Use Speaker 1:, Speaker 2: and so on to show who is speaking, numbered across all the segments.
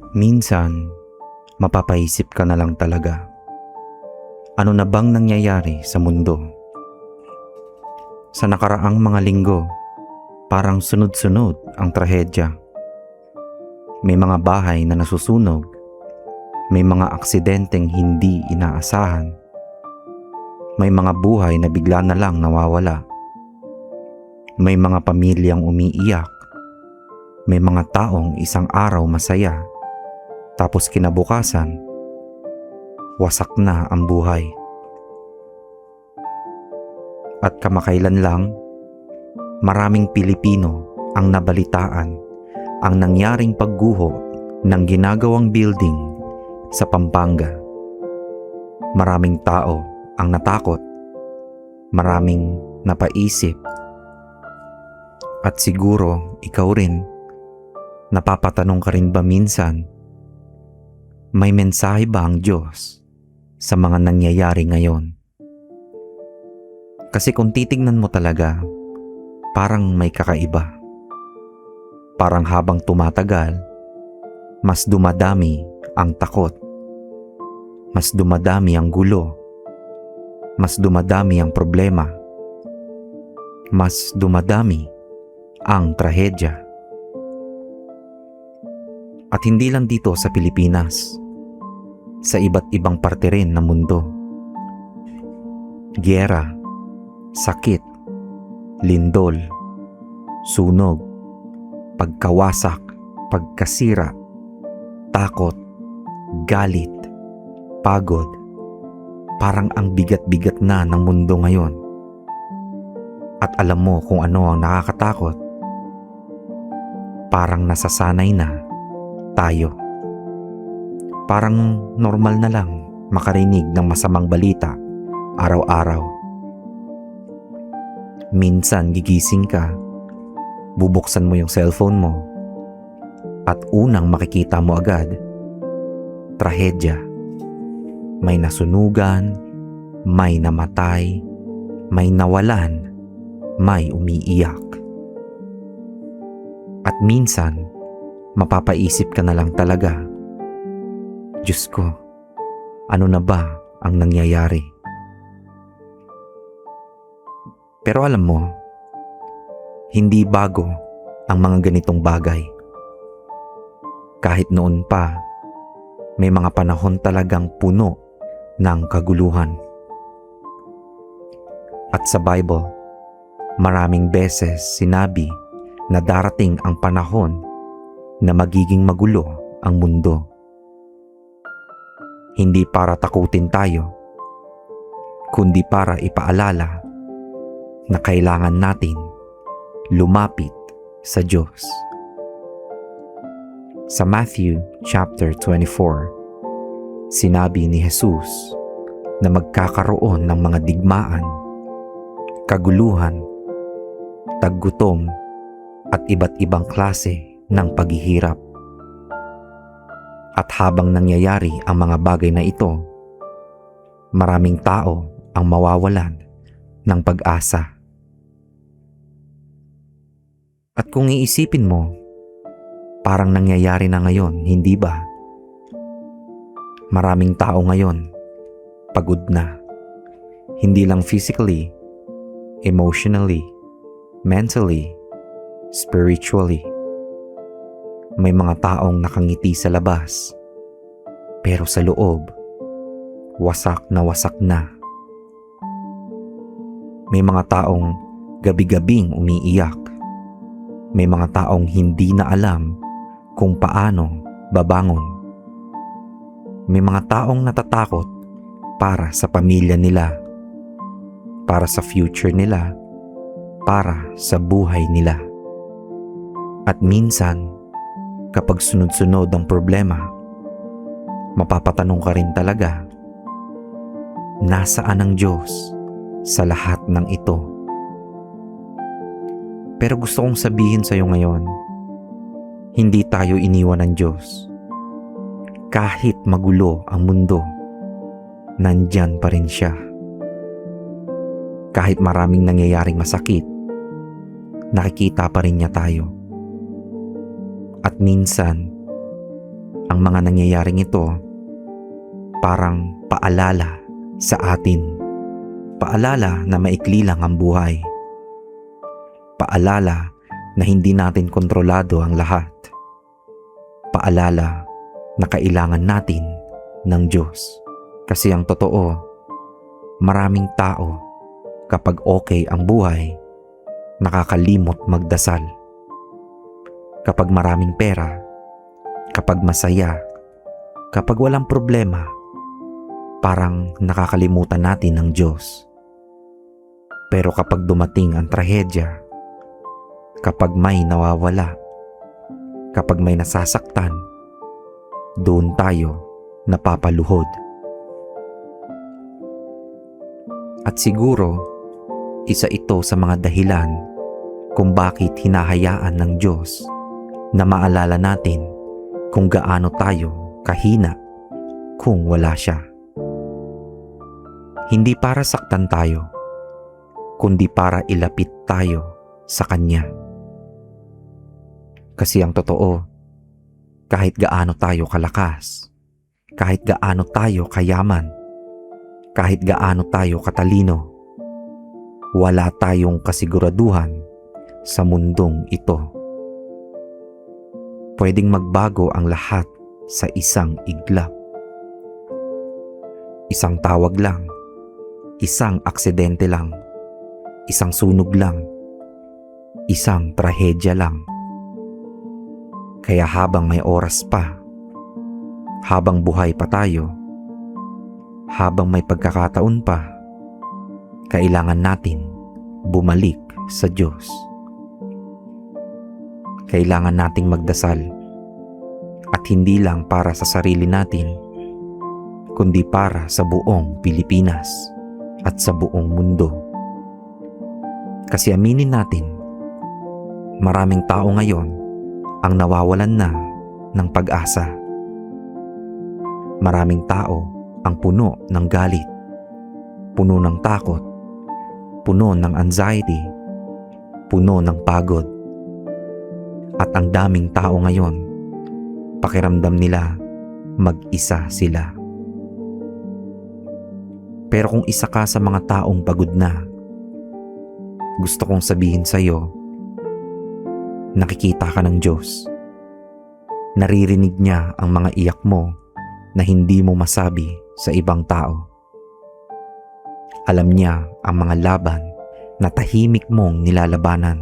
Speaker 1: Minsan, mapapaisip ka na lang talaga. Ano na bang nangyayari sa mundo? Sa nakaraang mga linggo, parang sunod-sunod ang trahedya. May mga bahay na nasusunog. May mga aksidenteng hindi inaasahan. May mga buhay na bigla na lang nawawala. May mga pamilyang umiiyak. May mga taong isang araw masaya. Tapos kinabukasan, wasak na ang buhay. At kamakailan lang, maraming Pilipino ang nabalitaan ang nangyaring pagguho ng ginagawang building sa Pampanga. Maraming tao ang natakot, maraming napaisip, at siguro ikaw rin, napapatanong ka rin ba minsan, may mensahe ba ang Diyos sa mga nangyayari ngayon? Kasi kung titignan mo talaga, parang may kakaiba. Parang habang tumatagal, mas dumadami ang takot. Mas dumadami ang gulo. Mas dumadami ang problema. Mas dumadami ang trahedya. At hindi lang dito sa Pilipinas, sa iba't ibang parte rin ng mundo. Giyera, sakit, lindol, sunog, pagkawasak, pagkasira, takot, galit, pagod. Parang ang bigat-bigat na ng mundo ngayon. At alam mo kung ano ang nakakatakot? Parang nasasanay na tayo. Parang normal na lang makarinig ng masamang balita araw-araw. Minsan gigising ka, bubuksan mo yung cellphone mo, at unang makikita mo agad, trahedya. May nasunugan, may namatay, may nawalan, may umiiyak. At minsan, mapapaisip ka na lang talaga, Diyos ko, ano na ba ang nangyayari? Pero alam mo, hindi bago ang mga ganitong bagay. Kahit noon pa, may mga panahon talagang puno ng kaguluhan. At sa Bible, maraming beses sinabi na darating ang panahon na magiging magulo ang mundo. Hindi para takutin tayo, kundi para ipaalala na kailangan natin lumapit sa Diyos. Sa Matthew chapter 24, sinabi ni Jesus na magkakaroon ng mga digmaan, kaguluhan, taggutom, at iba't ibang klase ng paghihirap. At habang nangyayari ang mga bagay na ito, maraming tao ang mawawalan ng pag-asa. At kung iisipin mo, parang nangyayari na ngayon, hindi ba? Maraming tao ngayon, pagod na. Hindi lang physically, emotionally, mentally, spiritually. May mga taong nakangiti sa labas, pero sa loob, wasak na. May mga taong gabi-gabing umiiyak. May mga taong hindi na alam kung paano babangon. May mga taong natatakot para sa pamilya nila, para sa future nila, para sa buhay nila. At minsan, kapag sunod-sunod ang problema, mapapatanong ka rin talaga, nasaan ang Diyos sa lahat ng ito? Pero gusto kong sabihin sa iyo ngayon, hindi tayo iniwan ng Diyos. Kahit magulo ang mundo, nandyan pa rin siya. Kahit maraming nangyayaring masakit, nakikita pa rin niya tayo. At minsan, Ang mga nangyayaring ito parang paalala sa atin. Paalala na maikli lang ang buhay. Paalala na hindi natin kontrolado ang lahat. Paalala na kailangan natin ng Diyos. Kasi ang totoo, maraming tao kapag okay ang buhay, nakakalimot magdasal. Kapag maraming pera, kapag masaya, kapag walang problema, parang nakakalimutan natin ng Diyos. Pero kapag dumating ang trahedya, kapag may nawawala, kapag may nasasaktan, doon tayo napapaluhod. At siguro, isa ito sa mga dahilan kung bakit hinahayaan ng Diyos na maalala natin kung gaano tayo kahina kung wala siya. Hindi para saktan tayo, kundi para ilapit tayo sa Kanya. Kasi ang totoo, kahit gaano tayo kalakas, kahit gaano tayo kayaman, kahit gaano tayo katalino, wala tayong kasiguraduhan sa mundong ito. Pwedeng magbago ang lahat sa isang iglap. Isang tawag lang, isang aksidente lang, isang sunog lang, isang trahedya lang. Kaya habang may oras pa, habang buhay pa tayo, habang may pagkakataon pa, kailangan natin bumalik sa Diyos. Kailangan nating magdasal, at hindi lang para sa sarili natin, kundi para sa buong Pilipinas at sa buong mundo. Kasi aminin natin, maraming tao ngayon ang nawawalan na ng pag-asa. Maraming tao ang puno ng galit, puno ng takot, puno ng anxiety, puno ng pagod. At ang daming tao ngayon, pakiramdam nila mag-isa sila. Pero kung isa ka sa mga taong pagod na, gusto kong sabihin sa iyo, nakikita ka ng Diyos. Naririnig niya ang mga iyak mo na hindi mo masabi sa ibang tao. Alam niya ang mga laban na tahimik mong nilalabanan.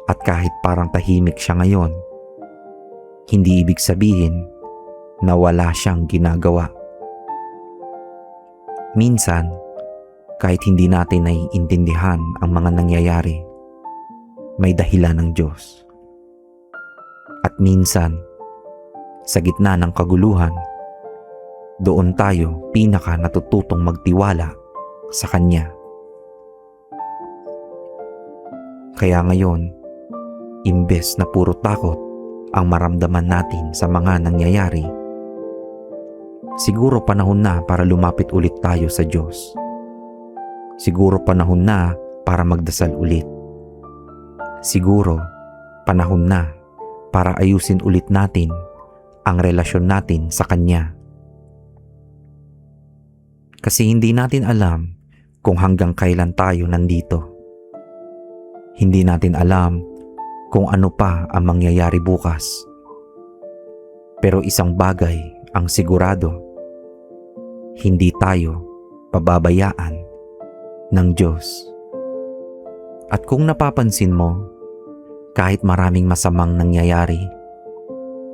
Speaker 1: At kahit parang tahimik siya ngayon, hindi ibig sabihin na wala siyang ginagawa. Minsan, kahit hindi natin naiintindihan ang mga nangyayari, may dahilan ng Diyos. At minsan, sa gitna ng kaguluhan, doon tayo pinaka natututong magtiwala sa Kanya. Kaya ngayon, imbes na puro takot ang maramdaman natin sa mga nangyayari, siguro panahon na para lumapit ulit tayo sa Diyos. Siguro panahon na para magdasal ulit. Siguro panahon na para ayusin ulit natin ang relasyon natin sa Kanya. Kasi hindi natin alam kung hanggang kailan tayo nandito. Hindi natin alam kung ano pa ang mangyayari bukas. Pero isang bagay ang sigurado, hindi tayo pababayaan ng Diyos. At kung napapansin mo, kahit maraming masamang nangyayari,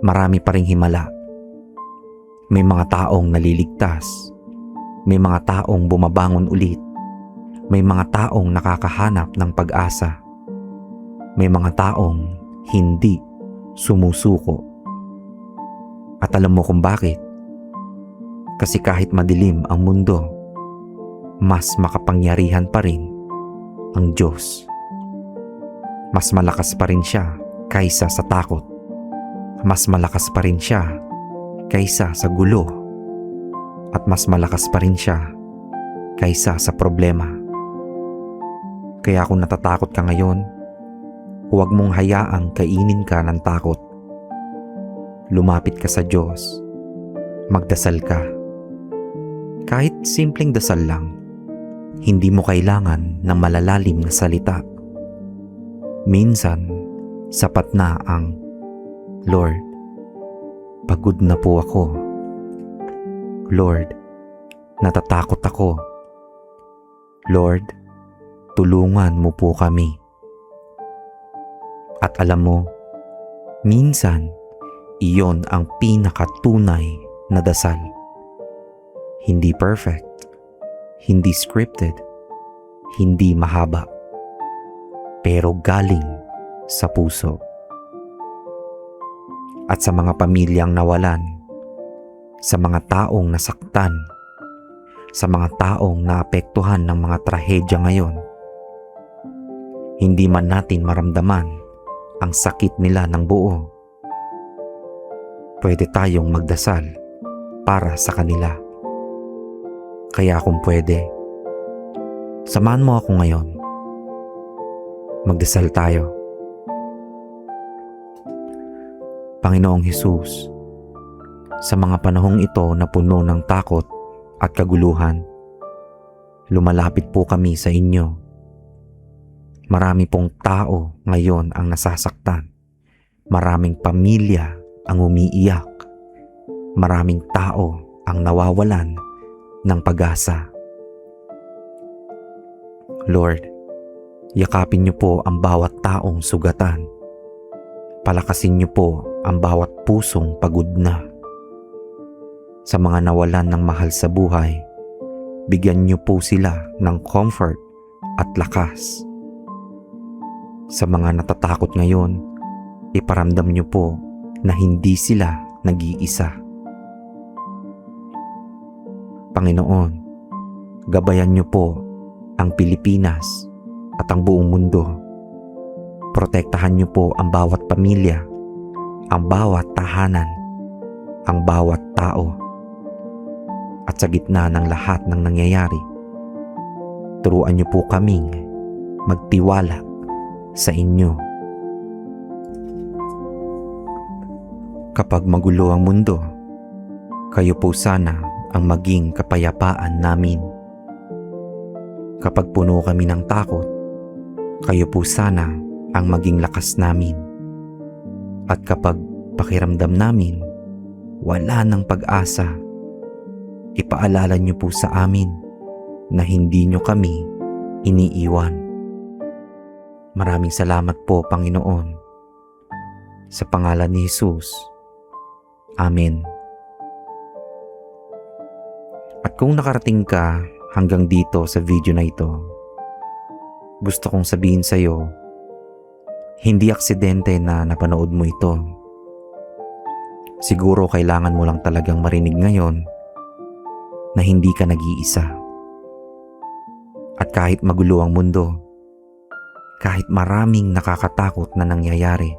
Speaker 1: marami pa ring himala. May mga taong naliligtas, may mga taong bumabangon ulit, may mga taong nakakahanap ng pag-asa, may mga taong hindi sumusuko. At alam mo kung bakit? Kasi kahit madilim ang mundo, mas makapangyarihan pa rin ang Diyos. Mas malakas pa rin siya kaysa sa takot. Mas malakas pa rin siya kaysa sa gulo. At mas malakas pa rin siya kaysa sa problema. Kaya kung natatakot ka ngayon, huwag mong hayaang kainin ka ng takot. lumapit ka sa Diyos. Magdasal ka. Kahit simpleng dasal lang, hindi mo kailangan ng malalalim na salita. Minsan, sapat na ang, Lord, pagod na po ako. Lord, natatakot ako. Lord, tulungan mo po kami. At alam mo, minsan, iyon ang pinakatunay na dasal. Hindi perfect, hindi scripted, hindi mahaba, pero galing sa puso. At sa mga pamilyang nawalan, sa mga taong nasaktan, sa mga taong naapektuhan ng mga trahedya ngayon, hindi man natin maramdaman ang sakit nila ng buo, pwede tayong magdasal para sa kanila. Kaya kung pwede, samahan mo ako ngayon. Magdasal tayo. Panginoong Hesus, sa mga panahong ito na puno ng takot at kaguluhan, lumalapit po kami sa inyo. Marami pong tao ngayon ang nasasaktan. Maraming pamilya ang umiiyak. Maraming tao ang nawawalan ng pag-asa. Lord, yakapin niyo po ang bawat taong sugatan. Palakasin niyo po ang bawat pusong pagod na. Sa mga nawalan ng mahal sa buhay, bigyan niyo po sila ng comfort at lakas. Sa mga natatakot ngayon, iparamdam niyo po na hindi sila nag-iisa. Panginoon, gabayan niyo po ang Pilipinas at ang buong mundo. Protektahan niyo po ang bawat pamilya, ang bawat tahanan, ang bawat tao. At sa gitna ng lahat ng nangyayari, turuan niyo po kaming magtiwala sa inyo. Kapag magulo ang mundo, kayo po sana ang maging kapayapaan namin. Kapag puno kami ng takot, kayo po sana ang maging lakas namin. At kapag pakiramdam namin wala ng pag-asa, ipaalala niyo po sa amin na hindi niyo kami iniiwan. Maraming salamat po, Panginoon. Sa pangalan ni Jesus. Amen. At kung nakarating ka hanggang dito sa video na ito, gusto kong sabihin sa iyo, hindi aksidente na napanood mo ito. Siguro kailangan mo lang talagang marinig ngayon na hindi ka nag-iisa. At kahit magulo ang mundo, kahit maraming nakakatakot na nangyayari,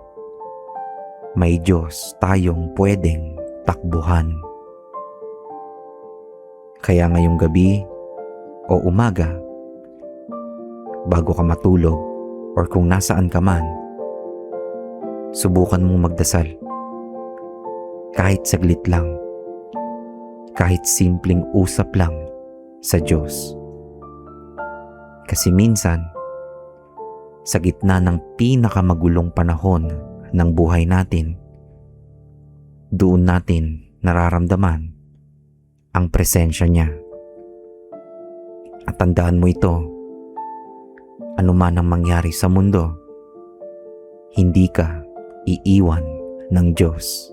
Speaker 1: may Diyos tayong pwedeng takbuhan. Kaya ngayong gabi o umaga, bago ka matulog or kung nasaan ka man, subukan mong magdasal. Kahit saglit lang, kahit simpleng usap lang sa Diyos. Kasi minsan, sa gitna ng pinakamagulong panahon ng buhay natin, doon natin nararamdaman ang presensya niya. At tandaan mo ito, anuman ang mangyari sa mundo, hindi ka iiwan ng Diyos.